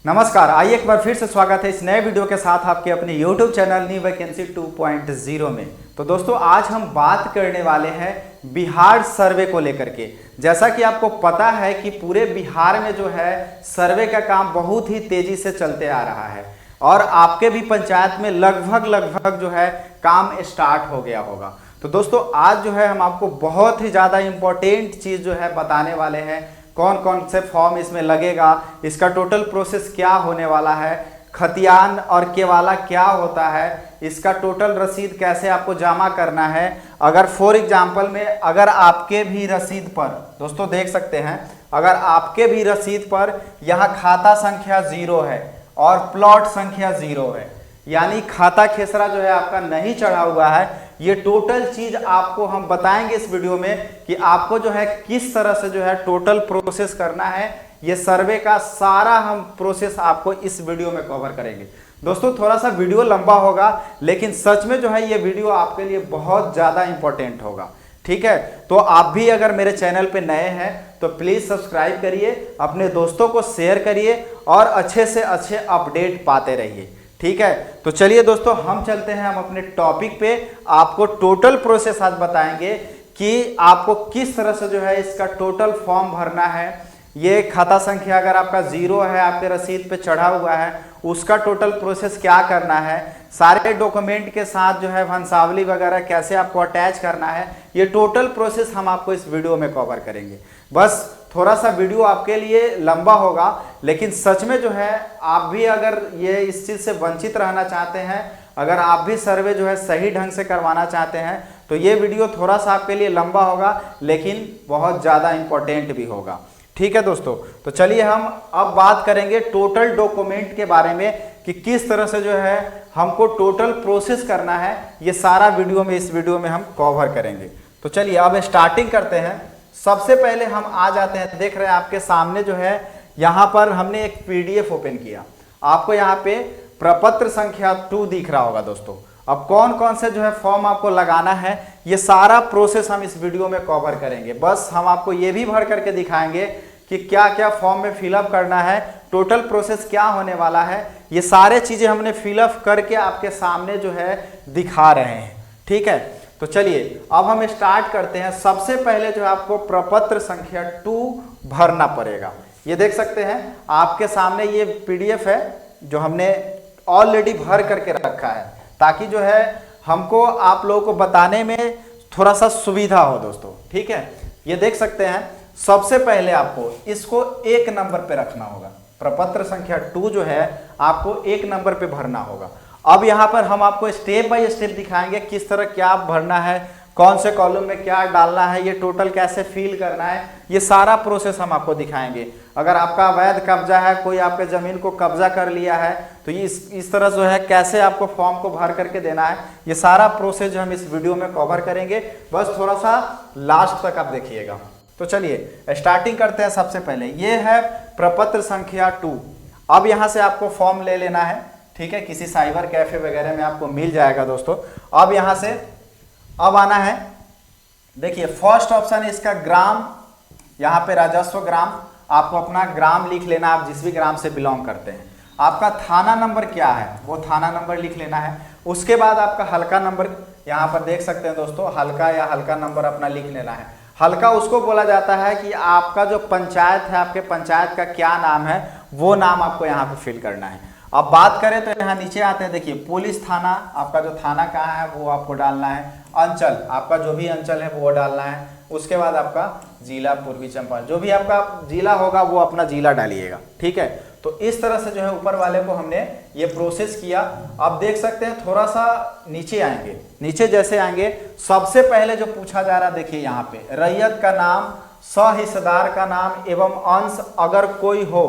नमस्कार, आइए एक बार फिर से स्वागत है इस नए वीडियो के साथ आपके अपने YouTube चैनल न्यू वैकेंसी 2.0 में। तो दोस्तों आज हम बात करने वाले हैं बिहार सर्वे को लेकर के। जैसा कि आपको पता है कि पूरे बिहार में जो है सर्वे का काम बहुत ही तेजी से चलते आ रहा है और आपके भी पंचायत में लगभग जो है काम स्टार्ट हो गया होगा। तो दोस्तों आज जो है हम आपको बहुत ही ज़्यादा इम्पोर्टेंट चीज़ जो है बताने वाले हैं। कौन कौन से फॉर्म इसमें लगेगा, इसका टोटल प्रोसेस क्या होने वाला है, खतियान और केवाला क्या होता है, इसका टोटल रसीद कैसे आपको जमा करना है। अगर फॉर एग्जांपल में अगर आपके भी रसीद पर दोस्तों देख सकते हैं, अगर आपके भी रसीद पर यहाँ खाता संख्या 0 है और प्लॉट संख्या 0 है, यानी खाता खेसरा जो है आपका नहीं चढ़ा हुआ है, ये टोटल चीज आपको हम बताएंगे इस वीडियो में कि आपको जो है किस तरह से जो है टोटल प्रोसेस करना है। ये सर्वे का सारा हम प्रोसेस आपको इस वीडियो में कवर करेंगे। दोस्तों थोड़ा सा वीडियो लंबा होगा लेकिन सच में जो है ये वीडियो आपके लिए बहुत ज़्यादा इंपॉर्टेंट होगा। ठीक है, तो आप भी अगर मेरे चैनल पे नए हैं तो प्लीज़ सब्सक्राइब करिए, अपने दोस्तों को शेयर करिए और अच्छे से अच्छे अपडेट पाते रहिए। ठीक है, तो चलिए दोस्तों हम चलते हैं हम अपने टॉपिक पे। आपको टोटल प्रोसेस आज बताएंगे कि आपको किस तरह से जो है इसका टोटल फॉर्म भरना है। ये खाता संख्या अगर आपका 0 है, आपके रसीद पे चढ़ा हुआ है, उसका टोटल प्रोसेस क्या करना है, सारे डॉक्यूमेंट के साथ जो है वंशावली वगैरह कैसे आपको अटैच करना है, ये टोटल प्रोसेस हम आपको इस वीडियो में कवर करेंगे। बस थोड़ा सा वीडियो आपके लिए लंबा होगा लेकिन सच में जो है आप भी अगर ये इस चीज़ से वंचित रहना चाहते हैं, अगर आप भी सर्वे जो है सही ढंग से करवाना चाहते हैं तो ये वीडियो थोड़ा सा आपके लिए लंबा होगा लेकिन बहुत ज़्यादा इम्पोर्टेंट भी होगा। ठीक है दोस्तों, तो चलिए हम अब बात करेंगे टोटल डॉक्यूमेंट के बारे में कि किस तरह से जो है हमको टोटल प्रोसेस करना है। ये सारा वीडियो में इस वीडियो में हम कवर करेंगे। तो चलिए अब स्टार्टिंग करते हैं। सबसे पहले हम आ जाते हैं, देख रहे हैं आपके सामने जो है यहाँ पर हमने एक PDF ओपन किया। आपको यहाँ पे प्रपत्र संख्या 2 दिख रहा होगा दोस्तों। अब कौन कौन से जो है फॉर्म आपको लगाना है ये सारा प्रोसेस हम इस वीडियो में कवर करेंगे। बस हम आपको ये भी भर करके दिखाएंगे कि क्या क्या फॉर्म में फिलअप करना है, टोटल प्रोसेस क्या होने वाला है। ये सारे चीज़ें हमने फिलअप करके आपके सामने जो है दिखा रहे हैं। ठीक है, तो चलिए अब हम स्टार्ट करते हैं। सबसे पहले जो है आपको प्रपत्र संख्या 2 भरना पड़ेगा। ये देख सकते हैं आपके सामने ये PDF है जो हमने ऑलरेडी भर करके रखा है ताकि जो है हमको आप लोगों को बताने में थोड़ा सा सुविधा हो दोस्तों। ठीक है, ये देख सकते हैं सबसे पहले आपको इसको 1 नंबर पे रखना होगा। प्रपत्र संख्या 2 जो है आपको 1 नंबर पे भरना होगा। अब यहाँ पर हम आपको स्टेप बाय स्टेप दिखाएंगे किस तरह क्या भरना है, कौन से कॉलम में क्या डालना है, ये टोटल कैसे फिल करना है, ये सारा प्रोसेस हम आपको दिखाएंगे। अगर आपका अवैध कब्जा है, कोई आपके ज़मीन को कब्जा कर लिया है तो ये इस तरह जो है कैसे आपको फॉर्म को भर करके देना है, ये सारा प्रोसेस जो हम इस वीडियो में कवर करेंगे। बस थोड़ा सा लास्ट तक आप देखिएगा। तो चलिए स्टार्टिंग करते हैं। सबसे पहले ये है प्रपत्र संख्या 2। अब यहाँ से आपको फॉर्म ले लेना है। ठीक है, किसी साइबर कैफे वगैरह में आपको मिल जाएगा दोस्तों। अब यहाँ से अब आना है, देखिए फर्स्ट ऑप्शन है इसका ग्राम, यहाँ पे राजस्व ग्राम, आपको अपना ग्राम लिख लेना, आप जिस भी ग्राम से बिलोंग करते हैं। आपका थाना नंबर क्या है वो थाना नंबर लिख लेना है। उसके बाद आपका हल्का नंबर यहाँ पर देख सकते हैं दोस्तों, हल्का या हल्का नंबर अपना लिख लेना है। हल्का उसको बोला जाता है कि आपका जो पंचायत है, आपके पंचायत का क्या नाम है वो नाम आपको यहाँ पे फिल करना है। अब बात करें तो यहाँ नीचे आते हैं, देखिए पुलिस थाना, आपका जो थाना कहाँ है वो आपको डालना है। अंचल, आपका जो भी अंचल है वो डालना है। उसके बाद आपका जिला पूर्वी चंपारण, जो भी आपका जिला होगा वो अपना जिला डालिएगा। ठीक है, तो इस तरह से जो है ऊपर वाले को हमने ये प्रोसेस किया। अब देख सकते हैं थोड़ा सा नीचे आएंगे, नीचे जैसे आएंगे सबसे पहले जो पूछा जा रहा है देखिए यहाँ पे रैयत का नाम, सहिस्सेदार का नाम एवं अंश अगर कोई हो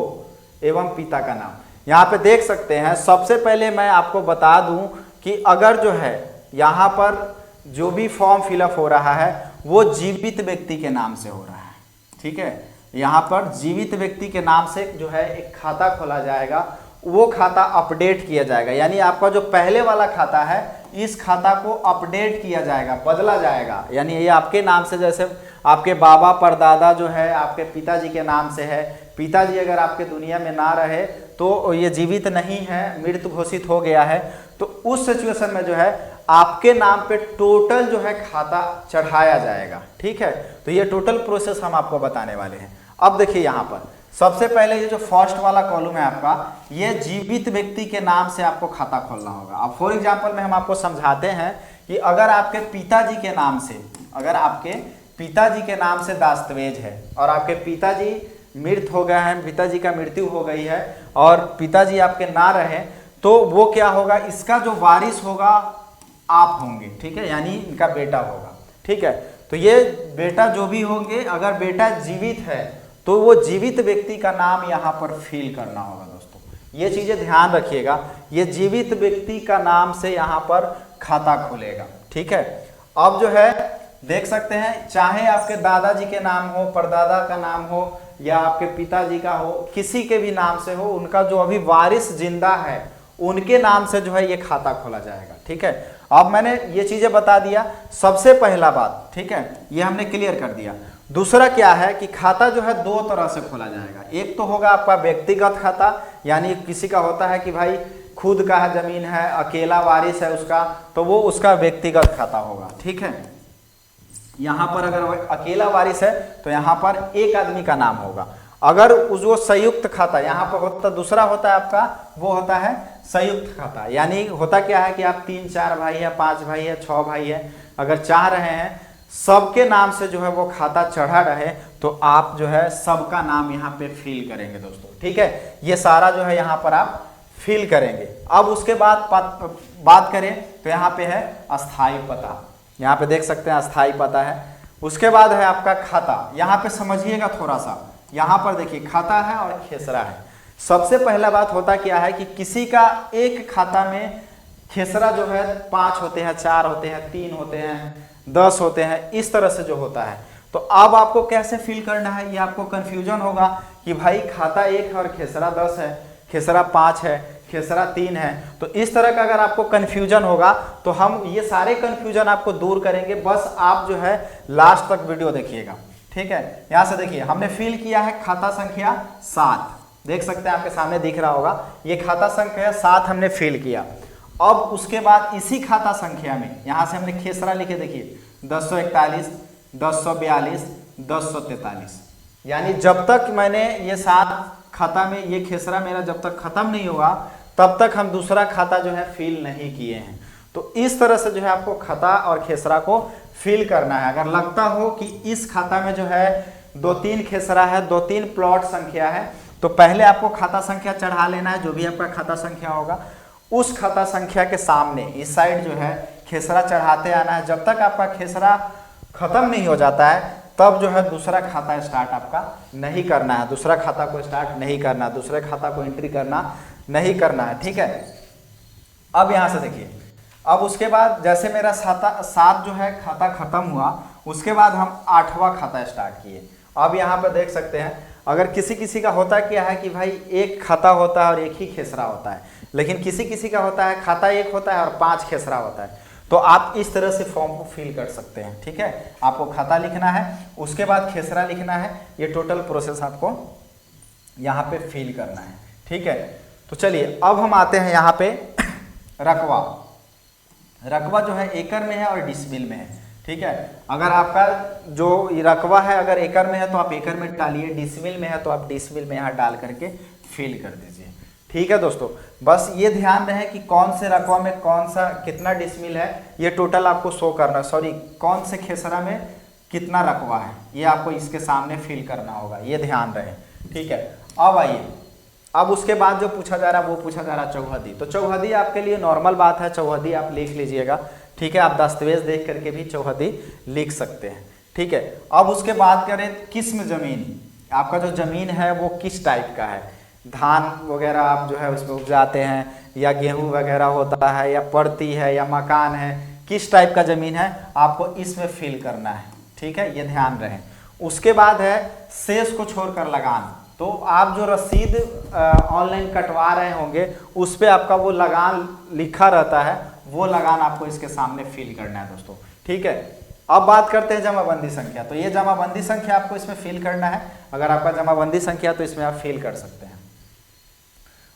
एवं पिता का नाम। यहाँ पे देख सकते हैं सबसे पहले मैं आपको बता दूं कि अगर जो है यहाँ पर जो भी फॉर्म फिलअप हो रहा है वो जीवित व्यक्ति के नाम से हो रहा है। ठीक है, यहाँ पर जीवित व्यक्ति के नाम से जो है एक खाता खोला जाएगा, वो खाता अपडेट किया जाएगा। यानी आपका जो पहले वाला खाता है इस खाता को अपडेट किया जाएगा, बदला जाएगा। यानी ये आपके नाम से जैसे आपके बाबा परदादा जो है आपके पिताजी के नाम से है, पिताजी अगर आपके दुनिया में ना रहे तो ये जीवित नहीं है, मृत घोषित हो गया है, तो उस सिचुएशन में जो है आपके नाम पे टोटल जो है खाता चढ़ाया जाएगा। ठीक है, तो ये टोटल प्रोसेस हम आपको बताने वाले हैं। अब देखिए यहाँ पर सबसे पहले ये जो फर्स्ट वाला कॉलम है आपका, ये जीवित व्यक्ति के नाम से आपको खाता खोलना होगा। अब फॉर एग्जांपल में हम आपको समझाते हैं कि अगर आपके पिताजी के नाम से, अगर आपके पिताजी के नाम से दस्तावेज है और आपके पिताजी मृत हो गए हैं, पिताजी का मृत्यु हो गई है और पिताजी आपके ना रहे, तो वो क्या होगा, इसका जो वारिस होगा आप होंगे। ठीक है, यानी इनका बेटा होगा। ठीक है, तो ये बेटा जो भी होंगे, अगर बेटा जीवित है तो वो जीवित व्यक्ति का नाम यहाँ पर फिल करना होगा। दोस्तों ये चीजें ध्यान रखिएगा, ये जीवित व्यक्ति का नाम से यहाँ पर खाता खुलेगा। ठीक है, अब जो है देख सकते हैं, चाहे आपके दादाजी के नाम हो, परदादा का नाम हो या आपके पिताजी का हो, किसी के भी नाम से हो, उनका जो अभी वारिस जिंदा है उनके नाम से जो है ये खाता खोला जाएगा। ठीक है, अब मैंने ये चीजें बता दिया, सबसे पहला बात। ठीक है, ये हमने क्लियर कर दिया। दूसरा क्या है कि खाता जो है दो तरह से खोला जाएगा। एक तो होगा आपका व्यक्तिगत खाता, यानी किसी का होता है कि भाई खुद का है, जमीन है, अकेला वारिस है उसका, तो वो उसका व्यक्तिगत खाता होगा। ठीक है, यहाँ पर अगर अकेला वारिस है तो यहाँ पर एक आदमी का नाम होगा। अगर वो संयुक्त खाता यहाँ पर होता, दूसरा होता है आपका, वो होता है संयुक्त खाता। यानी होता क्या है कि आप 3 4 भाई है, 5 भाई है, 6 भाई है, अगर चाह रहे हैं सबके नाम से जो है वो खाता चढ़ा रहे, तो आप जो है सबका नाम यहाँ पे फिल करेंगे दोस्तों। ठीक है, ये सारा जो है यहाँ पर आप फिल करेंगे। अब उसके बाद बात करें तो यहाँ पे है अस्थाई पता, यहाँ पे देख सकते हैं अस्थाई पता है। उसके बाद है आपका खाता, यहाँ पे समझिएगा थोड़ा सा, यहाँ पर देखिए खाता है और खेसरा है। सबसे पहला बात होता क्या है कि किसी का एक खाता में खेसरा जो है 5 होते हैं, 4 होते हैं, 3 होते हैं, 10 होते हैं, इस तरह से जो होता है। तो अब आपको कैसे फिल करना है, ये आपको कंफ्यूजन होगा कि भाई खाता 1 है और खेसरा 10 है, खेसरा 5 है, खेसरा 3 है। तो इस तरह का अगर आपको कंफ्यूजन होगा तो हम ये सारे कंफ्यूजन आपको दूर करेंगे, बस आप जो है लास्ट तक वीडियो देखिएगा। ठीक है, यहाँ से देखिए हमने फिल किया है खाता संख्या 7, देख सकते हैं आपके सामने दिख रहा होगा, ये खाता संख्या 7 हमने फिल किया। अब उसके बाद इसी खाता संख्या में यहाँ से हमने खेसरा लिखे, देखिए 1041, 1042, 1043, यानी जब तक मैंने ये 7 खाता में ये खेसरा मेरा जब तक खत्म नहीं होगा तब तक हम दूसरा खाता जो है फिल नहीं किए हैं। तो इस तरह से जो है आपको खाता और खेसरा को फिल करना है। अगर लगता हो कि इस खाता में जो है 2-3 खेसरा है, 2-3 प्लॉट संख्या है, तो पहले आपको खाता संख्या चढ़ा लेना है, जो भी आपका खाता संख्या होगा उस खाता संख्या के सामने इस साइड जो है खेसरा चढ़ाते आना है। जब तक आपका खेसरा खत्म नहीं हो जाता है तब जो है दूसरा खाता स्टार्ट आपका नहीं करना है, दूसरा खाता को स्टार्ट नहीं करना, दूसरे खाता को एंट्री करना नहीं करना है। ठीक है, अब यहाँ से देखिए, अब उसके बाद जैसे मेरा 7 जो है खाता खत्म हुआ, उसके बाद हम 8वां खाता स्टार्ट किए। अब यहाँ पे देख सकते हैं, अगर किसी का होता क्या है कि भाई एक खाता होता है और एक ही खेसरा होता है, लेकिन किसी का होता है खाता 1 होता है और 5 खेसरा होता है, तो आप इस तरह से फॉर्म को फिल कर सकते हैं। ठीक है, आपको खाता लिखना है, उसके बाद खेसरा लिखना है, ये टोटल प्रोसेस आपको यहाँ पे फिल करना है। ठीक है, तो चलिए अब हम आते हैं यहाँ पे रकबा। रकबा जो है एकड़ में है और डिसमिल में है। ठीक है, अगर आपका जो रकबा है अगर एकड़ में है तो आप एकड़ में डालिए, डिसमिल में है तो आप डिसमिल में यहाँ डाल करके फिल कर दीजिए। ठीक है दोस्तों, बस ये ध्यान रहे कि कौन से रकबा में कौन सा कितना डिसमिल है, ये टोटल आपको शो करना, सॉरी कौन से खेसरा में कितना रकबा है, ये आपको इसके सामने फिल करना होगा, ये ध्यान रहे। ठीक है, अब आइए, अब उसके बाद जो पूछा जा रहा है वो पूछा जा रहा है चौहदी। तो चौहदी आपके लिए नॉर्मल बात है, चौहदी आप लिख लीजिएगा। ठीक है, आप दस्तावेज देख करके भी चौहदी लिख सकते हैं। ठीक है, अब उसके बाद करें किस्म जमीन, आपका जो जमीन है वो किस टाइप का है, धान वगैरह आप जो है उसमें उपजाते हैं या गेहूं वगैरह होता है या पड़ती है या मकान है, किस टाइप का ज़मीन है आपको इसमें फिल करना है। ठीक है, ये ध्यान रहे। उसके बाद है शेष को छोड़कर लगान, तो आप जो रसीद ऑनलाइन कटवा रहे होंगे उस पर आपका वो लगान लिखा रहता है, वो लगान आपको इसके सामने फिल करना है दोस्तों। ठीक है, अब बात करते हैं जमाबंदी संख्या। तो ये जमाबंदी संख्या आपको इसमें फिल करना है। अगर आपका जमाबंदी संख्या तो इसमें आप फिल कर सकते हैं।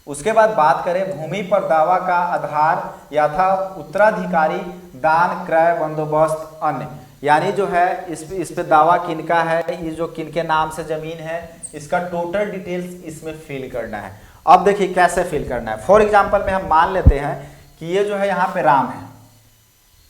उसके बाद बात करें भूमि पर दावा का आधार यथा उत्तराधिकारी, दान, क्रय, बंदोबस्त, अन्य, यानी जो है इस पे दावा किनका है, ये जो किनके नाम से जमीन है, इसका टोटल डिटेल्स इसमें फिल करना है। अब देखिए कैसे फिल करना है। फॉर एग्जांपल में हम मान लेते हैं कि ये जो है यहाँ पे राम है,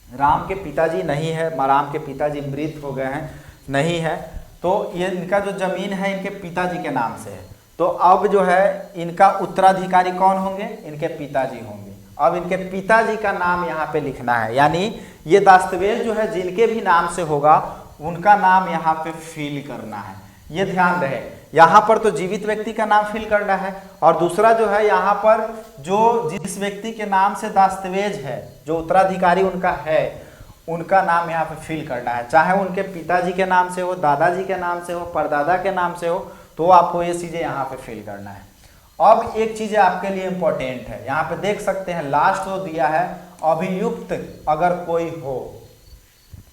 राम के पिताजी नहीं है, राम के पिताजी मृत हो गए हैं, नहीं है, तो ये इनका जो जमीन है इनके पिताजी के नाम से है। तो अब जो है इनका उत्तराधिकारी कौन होंगे, इनके पिताजी होंगे। अब इनके पिताजी का नाम यहाँ पे लिखना है, यानी ये दस्तावेज जो है जिनके भी नाम से होगा उनका नाम यहाँ पे फिल करना है। ये ध्यान रहे, यहाँ पर तो जीवित व्यक्ति का नाम फिल करना है, और दूसरा जो है यहाँ पर जो जिस व्यक्ति के नाम से दस्तावेज है, जो उत्तराधिकारी उनका है, उनका नाम यहाँ पे फिल करना है। चाहे उनके पिताजी के नाम से हो, दादाजी के नाम से हो, परदादा के नाम से हो, तो आपको ये चीजें यहाँ पे फिल करना है। अब एक चीज आपके लिए इंपॉर्टेंट है, यहाँ पे देख सकते हैं लास्ट जो दिया है अभियुक्त अगर कोई हो,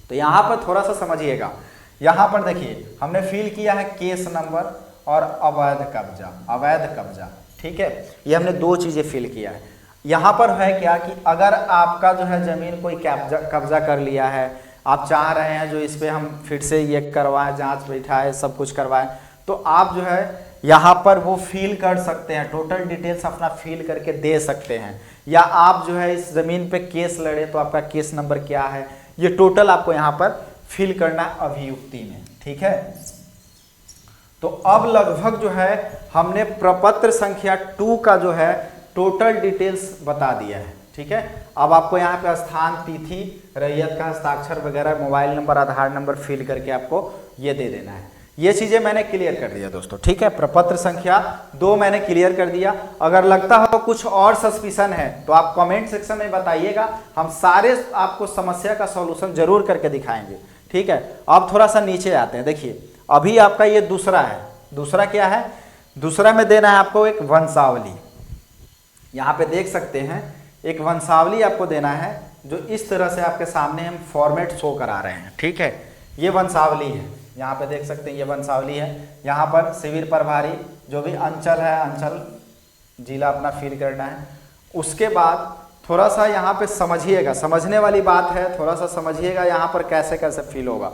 तो यहाँ पर थोड़ा सा समझिएगा। यहाँ पर देखिए हमने फिल किया है केस नंबर और अवैध कब्जा, अवैध कब्जा, ठीक है, ये हमने दो चीजें फिल किया है। यहाँ पर है क्या कि अगर आपका जो है जमीन कोई कब्जा कर लिया है, आप चाह रहे हैं जो इस पे हम फिर से ये करवाएं, जांच बैठाएं, सब कुछ करवाएं, तो आप जो है यहाँ पर वो फिल कर सकते हैं, टोटल डिटेल्स अपना फिल करके दे सकते हैं। या आप जो है इस जमीन पे केस लड़े तो आपका केस नंबर क्या है, ये टोटल आपको यहाँ पर फिल करना अभियुक्ति में, ठीक है। तो अब लगभग जो है हमने प्रपत्र संख्या 2 का जो है टोटल डिटेल्स बता दिया है, ठीक है। अब आपको यहाँ पे स्थान, तिथि, रैयत का हस्ताक्षर वगैरह, मोबाइल नंबर, आधार नंबर फिल करके आपको ये दे देना है। ये चीजें मैंने क्लियर कर दिया दोस्तों, ठीक है। प्रपत्र संख्या 2 मैंने क्लियर कर दिया। अगर लगता हो कुछ और सस्पिशन है तो आप कमेंट सेक्शन में बताइएगा, हम सारे आपको समस्या का सॉल्यूशन जरूर करके दिखाएंगे, ठीक है। अब थोड़ा सा नीचे आते हैं। देखिए अभी आपका ये दूसरा है, दूसरा क्या है, दूसरा में देना है आपको एक वंशावली। यहाँ पे देख सकते हैं एक वंशावली आपको देना है, जो इस तरह से आपके सामने हम फॉर्मेट शो करा रहे हैं, ठीक है। ये वंशावली है, यहाँ पे देख सकते हैं ये वंशावली है। यहाँ पर शिविर प्रभारी जो भी अंचल है, अंचल जिला अपना फिल करना है। उसके बाद थोड़ा सा यहाँ पे समझिएगा, समझने वाली बात है, थोड़ा सा समझिएगा यहाँ पर कैसे कैसे फिल होगा।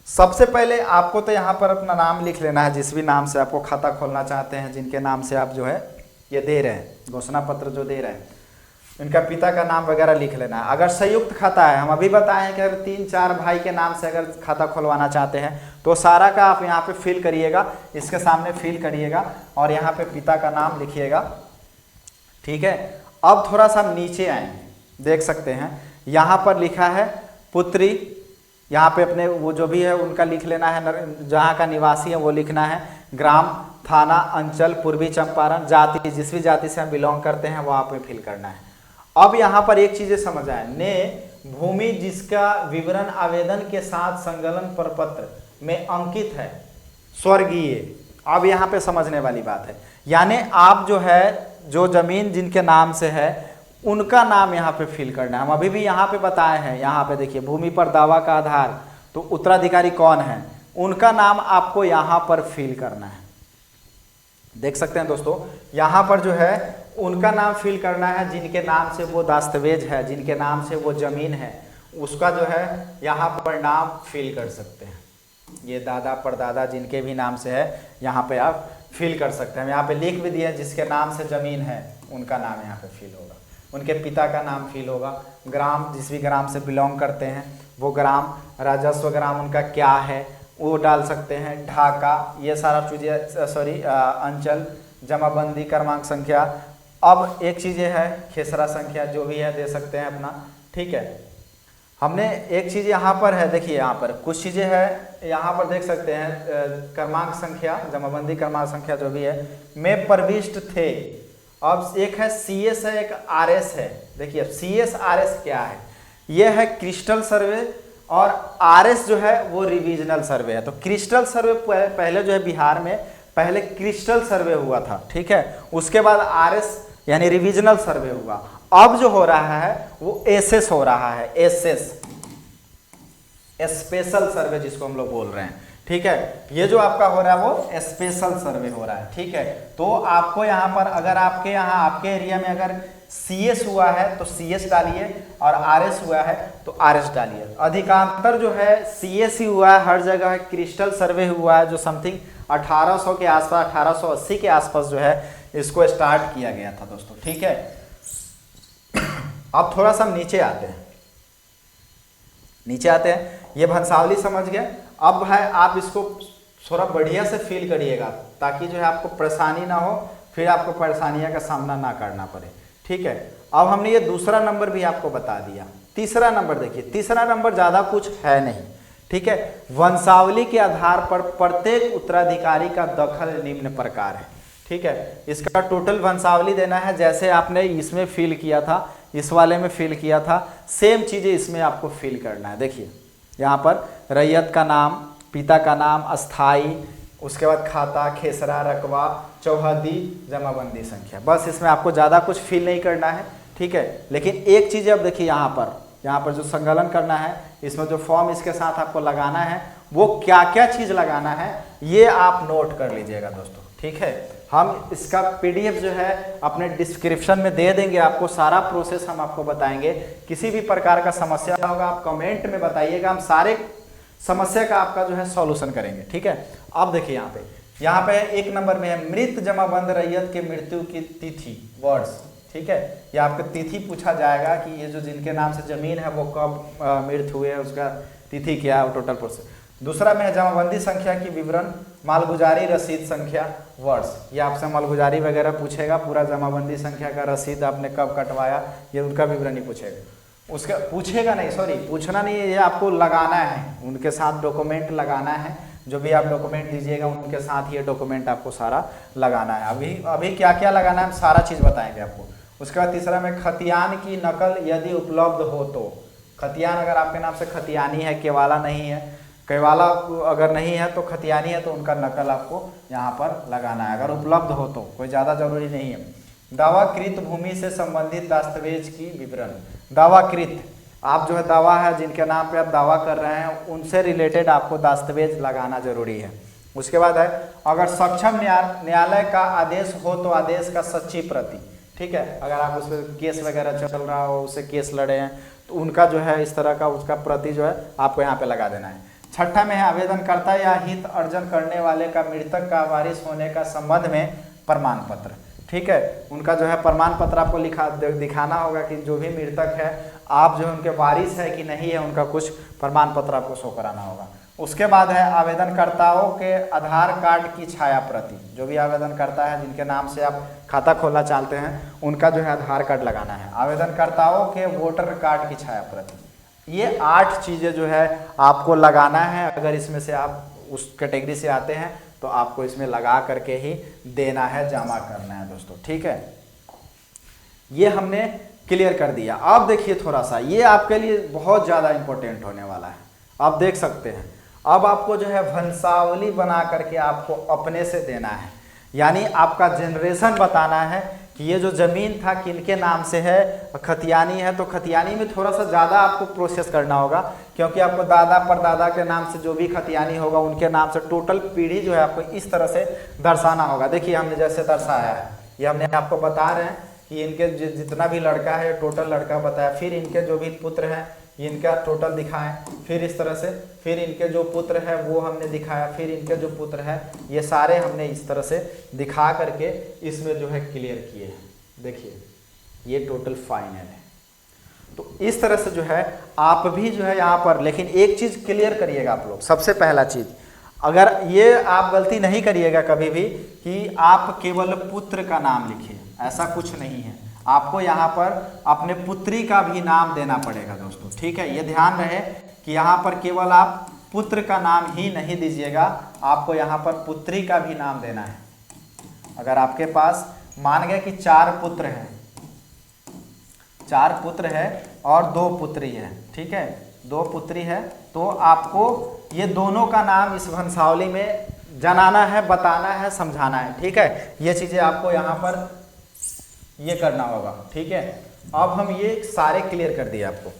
सबसे पहले आपको तो यहाँ पर अपना नाम लिख लेना है, जिस भी नाम से आपको खाता खोलना चाहते हैं, जिनके नाम से आप जो है ये दे रहे हैं, घोषणा पत्र जो दे रहे हैं, इनका पिता का नाम वगैरह लिख लेना है। अगर संयुक्त खाता है, हम अभी बताए हैं कि अगर 3-4 भाई के नाम से अगर खाता खुलवाना चाहते हैं तो सारा का आप यहाँ पे फिल करिएगा, इसके सामने फिल करिएगा और यहाँ पे पिता का नाम लिखिएगा, ठीक है। अब थोड़ा सा नीचे आएंगे, देख सकते हैं यहाँ पर लिखा है पुत्री, यहाँ पे अपने वो जो भी है उनका लिख लेना है, जहाँ का निवासी है वो लिखना है, ग्राम, थाना, अंचल, पूर्वी चंपारण, जाति, जिस भी जाति से हम बिलोंग करते हैं वो आप में फिल करना है। अब यहाँ पर एक चीजें समझ आए, ने भूमि जिसका विवरण आवेदन के साथ संकलन प्रपत्र में अंकित है, स्वर्गीय। अब यहाँ पे समझने वाली बात है, यानी आप जो है जो जमीन जिनके नाम से है उनका नाम यहाँ पे फिल करना है। हम अभी भी यहाँ पे बताए हैं, यहाँ पे देखिए भूमि पर दावा का आधार, तो उत्तराधिकारी कौन है, उनका नाम आपको यहाँ पर फिल करना है। देख सकते हैं दोस्तों, यहाँ पर जो है उनका नाम फिल करना है जिनके नाम से वो दस्तावेज है, जिनके नाम से वो जमीन है, उसका जो है यहाँ पर नाम फिल कर सकते हैं। ये दादा परदादा जिनके भी नाम से है यहाँ पे आप फिल कर सकते हैं। यहाँ पे लिख भी दिया जिसके नाम से जमीन है उनका नाम यहाँ पे फिल होगा, उनके पिता का नाम फिल होगा, ग्राम जिस भी ग्राम से बिलोंग करते हैं वो ग्राम, राजस्व ग्राम उनका क्या है वो डाल सकते हैं, ढाका, ये सारा चीज़ें, सॉरी अंचल, जमाबंदी क्रमांक संख्या। अब एक चीज़ें है खेसरा संख्या जो भी है दे सकते हैं अपना, ठीक है। हमने एक चीज़ यहाँ पर है, देखिए यहाँ पर कुछ चीज़ें है, यहाँ पर देख सकते हैं क्रमांक संख्या, जमाबंदी क्रमांक संख्या जो भी है में प्रविष्ट थे। अब एक है CS है, एक RS है। देखिए CS RS क्या है, ये है क्रिस्टल सर्वे और RS जो है वो रिविजनल सर्वे है। तो क्रिस्टल सर्वे पहले जो है बिहार में पहले क्रिस्टल सर्वे हुआ था, ठीक है, उसके बाद RS यानी रिविजनल सर्वे हुआ। अब जो हो रहा है वो SS हो रहा है, SS स्पेशल सर्वे जिसको हम लोग बोल रहे हैं, ठीक है। ये जो आपका हो रहा है वो स्पेशल सर्वे हो रहा है, ठीक है। तो आपको यहाँ पर अगर आपके यहाँ आपके एरिया में अगर CS हुआ है तो CS डालिए और RS हुआ है तो RS डालिए। अधिकांतर जो है CS ही हुआ है, हर जगह क्रिस्टल सर्वे हुआ है जो समथिंग 1800 के आसपास 1880 के आसपास जो है इसको स्टार्ट किया गया था दोस्तों, ठीक है। अब थोड़ा सा हम नीचे आते हैं, ये वंशावली समझ गए। अब है आप इसको थोड़ा बढ़िया से फील करिएगा ताकि जो है आपको परेशानी ना हो, फिर आपको परेशानियां का सामना ना करना पड़े, ठीक है। अब हमने ये दूसरा नंबर भी आपको बता दिया। तीसरा नंबर देखिए, तीसरा नंबर ज़्यादा कुछ है नहीं, ठीक है। वंशावली के आधार पर प्रत्येक उत्तराधिकारी का दखल निम्न प्रकार है, ठीक है। इसका टोटल वंशावली देना है, जैसे आपने इसमें फिल किया था, इस वाले में फिल किया था, सेम चीज़ें इसमें आपको फिल करना है। देखिए यहाँ पर रैयत का नाम, पिता का नाम, अस्थाई, उसके बाद खाता, खेसरा, रकबा, चौहदी, जमाबंदी संख्या, बस इसमें आपको ज़्यादा कुछ फिल नहीं करना है, ठीक है। लेकिन एक चीज़ अब देखिए यहाँ पर जो संकलन करना है, इसमें जो फॉर्म इसके साथ आपको लगाना है वो क्या क्या चीज़ लगाना है ये आप नोट कर लीजिएगा दोस्तों, ठीक है। हम इसका PDF जो है अपने डिस्क्रिप्शन में दे देंगे, आपको सारा प्रोसेस हम आपको बताएंगे। किसी भी प्रकार का समस्या होगा आप कमेंट में बताइएगा, हम सारे समस्या का आपका जो है सॉल्यूशन करेंगे, ठीक है। अब देखिए यहाँ पे एक नंबर में है मृत जमाबंद रैयत के मृत्यु की तिथि, वर्ष, ठीक है। ये आपको तिथि पूछा जाएगा कि ये जो जिनके नाम से जमीन है वो कब मृत हुए, उसका तिथि क्या है, टोटल प्रोसेस। दूसरा में है जमाबंदी संख्या की विवरण, मालगुजारी रसीद संख्या, वर्ष। ये आपसे मालगुजारी वगैरह पूछेगा, पूरा जमाबंदी संख्या का रसीद आपने कब कटवाया ये उनका विवरण ही पूछेगा। उसका पूछेगा नहीं, सॉरी पूछना नहीं है, ये आपको लगाना है, उनके साथ डॉक्यूमेंट लगाना है। जो भी आप डॉक्यूमेंट दीजिएगा उनके साथ ये डॉक्यूमेंट आपको सारा लगाना है। अभी क्या क्या लगाना है हम सारा चीज़ बताएंगे आपको। उसके बाद तीसरा में खतियान की नकल यदि उपलब्ध हो तो, खतियान अगर आपके नाम से खतियानी है, केवाला नहीं है, केवाला अगर नहीं है तो खतियानी है, तो उनका नकल आपको यहाँ पर लगाना है अगर उपलब्ध हो तो, कोई ज़्यादा जरूरी नहीं है। दावाकृत भूमि से संबंधित दस्तावेज की विवरण, दावाकृत आप जो है दावा है जिनके नाम पे आप दावा कर रहे हैं उनसे रिलेटेड आपको दस्तावेज लगाना जरूरी है। उसके बाद है अगर सक्षम न्यायालय का आदेश हो तो आदेश का सच्ची प्रति, ठीक है। अगर आप उस पर केस वगैरह चल रहा हो, उससे केस लड़े हैं तो उनका जो है इस तरह का उसका प्रति जो है आपको यहाँ पे लगा देना है। छठा में है आवेदनकर्ता या हित अर्जन करने वाले का मृतक का वारिस होने का संबंध में प्रमाण पत्र, ठीक है। उनका जो है प्रमाण पत्र आपको दिखाना होगा कि जो भी मृतक है आप जो है उनके वारिस है कि नहीं है, उनका कुछ प्रमाण पत्र आपको शो कराना होगा। उसके बाद है आवेदनकर्ताओं के आधार कार्ड की छाया प्रति, जो भी आवेदन करता है जिनके नाम से आप खाता खोलना चाहते हैं उनका जो है आधार कार्ड लगाना है। आवेदनकर्ताओं के वोटर कार्ड की छाया प्रति, ये 8 चीज़ें जो है आपको लगाना है। अगर इसमें से आप उस कैटेगरी से आते हैं तो आपको इसमें लगा करके ही देना है, जमा करना है दोस्तों, ठीक है। ये हमने क्लियर कर दिया। अब देखिए थोड़ा सा ये आपके लिए बहुत ज़्यादा इंपॉर्टेंट होने वाला है। आप देख सकते हैं अब आपको जो है वंशावली बना करके आपको अपने से देना है, यानी आपका जनरेशन बताना है कि ये जो ज़मीन था किनके नाम से है, खतियानी है तो खतियानी में थोड़ा सा ज़्यादा आपको प्रोसेस करना होगा, क्योंकि आपको दादा परदादा के नाम से जो भी खतियानी होगा उनके नाम से टोटल पीढ़ी जो है आपको इस तरह से दर्शाना होगा। देखिए हमने जैसे दर्शाया है, ये हमने आपको बता रहे हैं कि इनके जितना भी लड़का है टोटल लड़का बताया, फिर इनके जो भी पुत्र हैं इनका टोटल दिखाएं, फिर इस तरह से, फिर इनके जो पुत्र है वो हमने दिखाया, फिर इनके जो पुत्र है ये सारे हमने इस तरह से दिखा करके इसमें जो है क्लियर किए हैं। देखिए ये टोटल फाइनल है। तो इस तरह से जो है आप भी जो है यहाँ पर, लेकिन एक चीज़ क्लियर करिएगा आप लोग, सबसे पहला चीज़, अगर ये आप गलती नहीं करिएगा कभी भी कि आप केवल पुत्र का नाम लिखिए, ऐसा कुछ नहीं है। आपको यहाँ पर अपने पुत्री का भी नाम देना पड़ेगा दोस्तों, ठीक है। ये ध्यान रहे कि यहाँ पर केवल आप पुत्र का नाम ही नहीं दीजिएगा, आपको यहाँ पर पुत्री का भी नाम देना है। अगर आपके पास मान गए कि 4 पुत्र हैं, 4 पुत्र है और 2 पुत्री है, ठीक है, 2 पुत्री है, तो आपको ये दोनों का नाम इस वंशावली में जनाना है, बताना है, समझाना है, ठीक है। ये चीज़ें आपको यहाँ पर ये करना होगा, ठीक है। अब हम ये सारे क्लियर कर दिए आपको।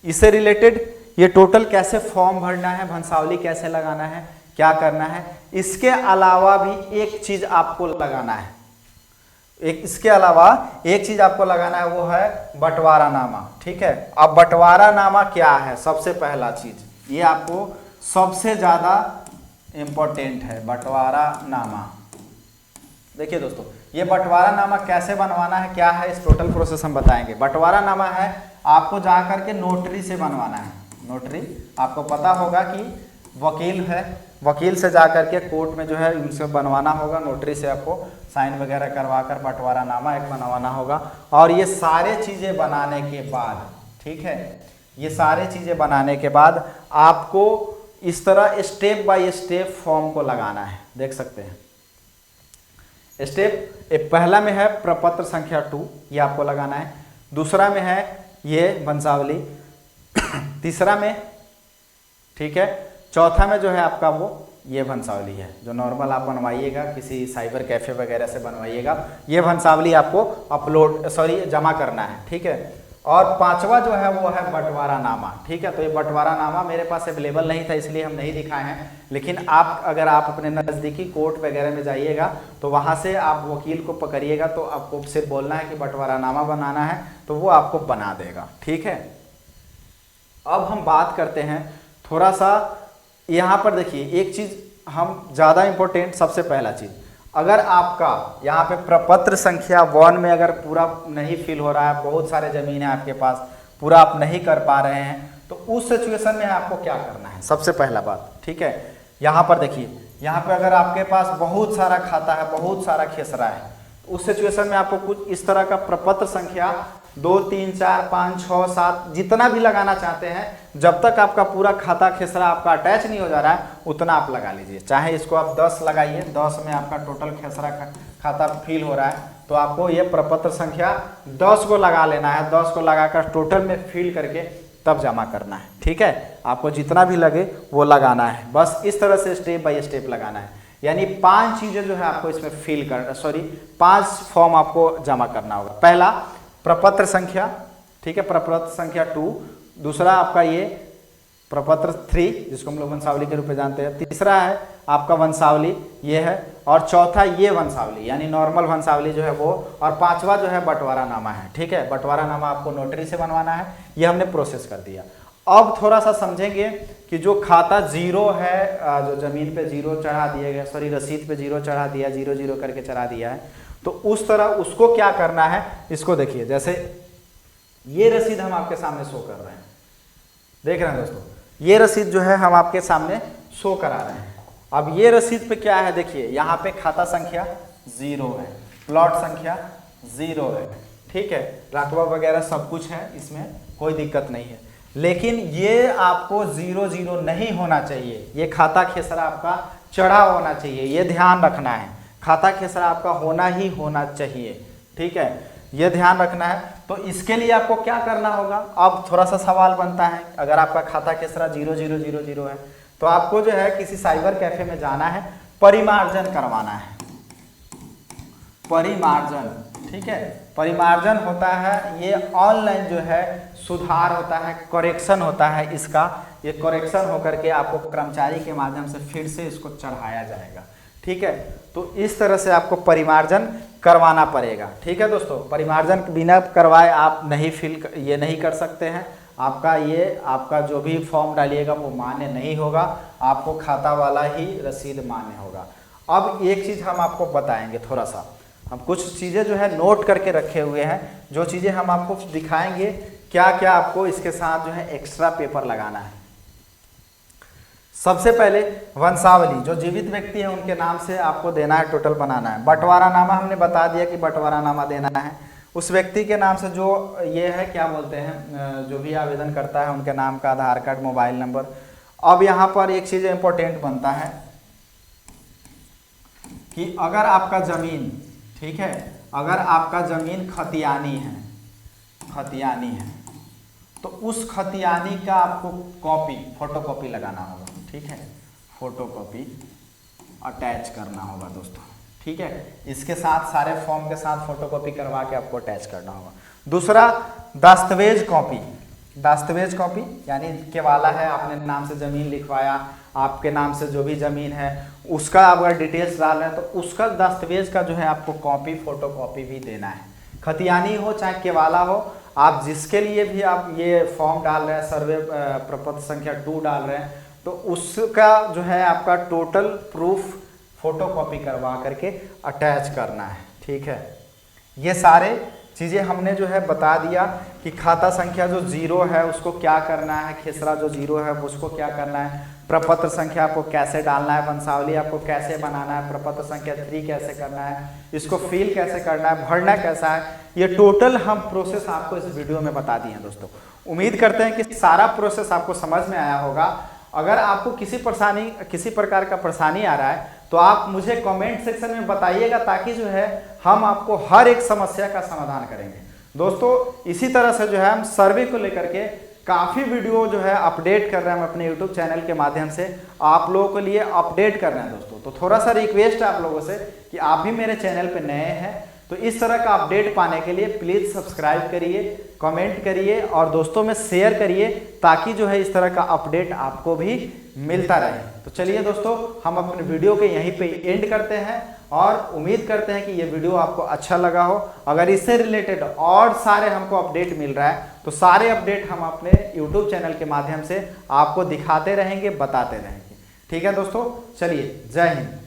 इससे रिलेटेड ये टोटल कैसे फॉर्म भरना है, वंशावली कैसे लगाना है, क्या करना है। इसके अलावा भी एक चीज आपको लगाना है, इसके अलावा एक चीज आपको लगाना है, वो है बंटवारानामा। ठीक है, अब बंटवारानामा क्या है, सबसे पहला चीज ये आपको सबसे ज्यादा इंपॉर्टेंट है, बंटवारानामा। देखिए दोस्तों, ये बंटवारानामा कैसे बनवाना है, क्या है, इस टोटल प्रोसेस हम बताएंगे। बंटवारानामा है आपको जा करके नोटरी से बनवाना है। नोटरी आपको पता होगा कि वकील है, वकील से जा करके कोर्ट में जो है उनसे बनवाना होगा। नोटरी से आपको साइन वगैरह करवा कर बंटवारानामा एक बनवाना होगा। और ये सारे चीज़ें बनाने के बाद, ठीक है, ये सारे चीज़ें बनाने के बाद आपको इस तरह स्टेप बाय स्टेप फॉर्म को लगाना है। देख सकते हैं स्टेप, पहला में है प्रपत्र संख्या 2, ये आपको लगाना है। दूसरा में है ये वंशावली, तीसरा में, ठीक है, चौथा में जो है आपका वो ये वंशावली है, जो नॉर्मल आप बनवाइएगा, किसी साइबर कैफे वगैरह से बनवाइएगा। ये वंशावली आपको जमा करना है। ठीक है, और पांचवा जो है वो है बंटवारानामा। ठीक है, तो ये बंटवारानामा मेरे पास अवेलेबल नहीं था, इसलिए हम नहीं दिखाए हैं। लेकिन आप अगर आप अपने नज़दीकी कोर्ट वगैरह में जाइएगा तो वहाँ से आप वकील को पकड़िएगा, तो आपको सिर्फ बोलना है कि बंटवारानामा बनाना है, तो वो आपको बना देगा। ठीक है, अब हम बात करते हैं थोड़ा सा, यहाँ पर देखिए एक चीज़ हम ज़्यादा इम्पोर्टेंट, सबसे पहला चीज़, अगर आपका यहाँ पे प्रपत्र संख्या 1 में अगर पूरा नहीं फिल हो रहा है, बहुत सारे ज़मीन है आपके पास, पूरा आप नहीं कर पा रहे हैं, तो उस सिचुएशन में आपको क्या करना है, सबसे पहला बात। ठीक है, यहाँ पर देखिए, यहाँ पे अगर आपके पास बहुत सारा खाता है, बहुत सारा खेसरा है, तो उस सिचुएशन में आपको कुछ इस तरह का प्रपत्र संख्या 2, 3, 4, 5, 6, 7 जितना भी लगाना चाहते हैं, जब तक आपका पूरा खाता खेसरा आपका अटैच नहीं हो जा रहा है उतना आप लगा लीजिए। चाहे इसको आप 10 लगाइए, 10 में आपका टोटल खेसरा खाता फिल हो रहा है, तो आपको ये प्रपत्र संख्या 10 को लगा लेना है। 10 को लगाकर टोटल में फिल करके तब जमा करना है। ठीक है, आपको जितना भी लगे वो लगाना है, बस इस तरह से स्टेप बाय स्टेप लगाना है। यानी 5 चीज़ें जो है आपको इसमें फिल करना, 5 फॉर्म आपको जमा करना होगा। पहला प्रपत्र संख्या, ठीक है, प्रपत्र संख्या 2, दूसरा आपका ये प्रपत्र 3 जिसको हम लोग वंशावली के रूप में जानते हैं, तीसरा है आपका वंशावली ये है, और चौथा ये वंशावली यानी नॉर्मल वंशावली जो है वो, और पांचवा जो है बंटवारानामा है। ठीक है, बंटवारानामा आपको नोटरी से बनवाना है, ये हमने प्रोसेस कर दिया। अब थोड़ा सा समझेंगे कि जो खाता 0 है, जो जमीन पे 0 चढ़ा दिया गया, रसीद पे 0 चढ़ा दिया, 0 0 करके चढ़ा दिया है, तो उस तरह उसको क्या करना है, इसको देखिए। जैसे ये रसीद हम आपके सामने शो कर रहे हैं, देख रहे हैं दोस्तों, ये रसीद जो है हम आपके सामने शो करा रहे हैं। अब ये रसीद पे क्या है, देखिए यहाँ पे खाता संख्या 0 है, प्लॉट संख्या 0 है, ठीक है, रकबा वगैरह सब कुछ है, इसमें कोई दिक्कत नहीं है। लेकिन ये आपको 0 0 नहीं होना चाहिए, ये खाता खेसरा आपका चढ़ा होना चाहिए, ये ध्यान रखना है। खाता खेसरा आपका होना ही होना चाहिए। ठीक है, ये ध्यान रखना है। तो इसके लिए आपको क्या करना होगा, अब थोड़ा सा सवाल बनता है, अगर आपका खाता खेसरा 0 0 0 0 है तो आपको जो है किसी साइबर कैफे में जाना है, परिमार्जन करवाना है, परिमार्जन। ठीक है, परिमार्जन होता है, ये ऑनलाइन जो है सुधार होता है, करेक्शन होता है इसका, ये करेक्शन होकर के आपको कर्मचारी के माध्यम से फिर से इसको चढ़ाया जाएगा। ठीक है, तो इस तरह से आपको परिमार्जन करवाना पड़ेगा। ठीक है दोस्तों, परिमार्जन बिना करवाए आप ये नहीं कर सकते हैं। आपका जो भी फॉर्म डालिएगा वो मान्य नहीं होगा, आपको खाता वाला ही रसीद मान्य होगा। अब एक चीज़ हम आपको बताएंगे, थोड़ा सा हम कुछ चीज़ें जो है नोट करके रखे हुए हैं, जो चीज़ें हम आपको दिखाएंगे, क्या क्या आपको इसके साथ जो है एक्स्ट्रा पेपर लगाना है। सबसे पहले वंशावली, जो जीवित व्यक्ति है उनके नाम से आपको देना है, टोटल बनाना है। बंटवारानामा हमने बता दिया कि बंटवारानामा देना है, उस व्यक्ति के नाम से जो ये है क्या बोलते हैं, जो भी आवेदन करता है उनके नाम का आधार कार्ड, मोबाइल नंबर। अब यहाँ पर एक चीज़ इम्पोर्टेंट बनता है कि अगर आपका ज़मीन, ठीक है, अगर आपका ज़मीन खतियानी है तो उस खतियानी का आपको फोटोकॉपी लगाना होगा। ठीक है, फोटोकॉपी अटैच करना होगा दोस्तों। ठीक है, इसके साथ सारे फॉर्म के साथ फोटोकॉपी करवा के आपको अटैच करना होगा। दूसरा दस्तावेज कॉपी, दस्तावेज कॉपी यानी केवाला है, आपने नाम से ज़मीन लिखवाया, आपके नाम से जो भी ज़मीन है उसका अगर डिटेल्स डाल रहे हैं तो उसका दस्तावेज का जो है आपको कॉपी, फोटो कॉपी भी देना है। खतियानी हो चाहे केवाला हो, आप जिसके लिए भी आप ये फॉर्म डाल रहे हैं, सर्वे प्रपत्र संख्या 2 डाल रहे हैं, तो उसका जो है आपका टोटल प्रूफ फोटो कॉपी करवा करके अटैच करना है। ठीक है, ये सारे चीज़ें हमने जो है बता दिया कि खाता संख्या जो 0 है उसको क्या करना है, खेसरा जो 0 है उसको क्या करना है, प्रपत्र संख्या आपको कैसे डालना है, वंशावली आपको कैसे बनाना है, प्रपत्र संख्या 3 कैसे करना है, इसको फिल कैसे करना है, भरना कैसा है, ये टोटल हम प्रोसेस आपको इस वीडियो में बता दिए हैं। दोस्तों उम्मीद करते हैं कि सारा प्रोसेस आपको समझ में आया होगा। अगर आपको किसी प्रकार का परेशानी आ रहा है तो आप मुझे कमेंट सेक्शन में बताइएगा, ताकि जो है हम आपको हर एक समस्या का समाधान करेंगे। दोस्तों इसी तरह से जो है हम सर्वे को लेकर के काफ़ी वीडियो जो है अपडेट कर रहे हैं हम अपने यूट्यूब चैनल के माध्यम से, आप लोगों के लिए अपडेट कर रहे हैं। दोस्तों तो थोड़ा सा रिक्वेस्ट है आप लोगों से कि आप भी मेरे चैनल पर नए हैं तो इस तरह का अपडेट पाने के लिए प्लीज़ सब्सक्राइब करिए, कमेंट करिए और दोस्तों में शेयर करिए, ताकि जो है इस तरह का अपडेट आपको भी मिलता रहे। तो चलिए दोस्तों हम अपने वीडियो के यहीं पे एंड करते हैं और उम्मीद करते हैं कि ये वीडियो आपको अच्छा लगा हो। अगर इससे रिलेटेड और सारे हमको अपडेट मिल रहा है तो सारे अपडेट हम अपने यूट्यूब चैनल के माध्यम से आपको दिखाते रहेंगे, बताते रहेंगे। ठीक है दोस्तों, चलिए जय हिंद।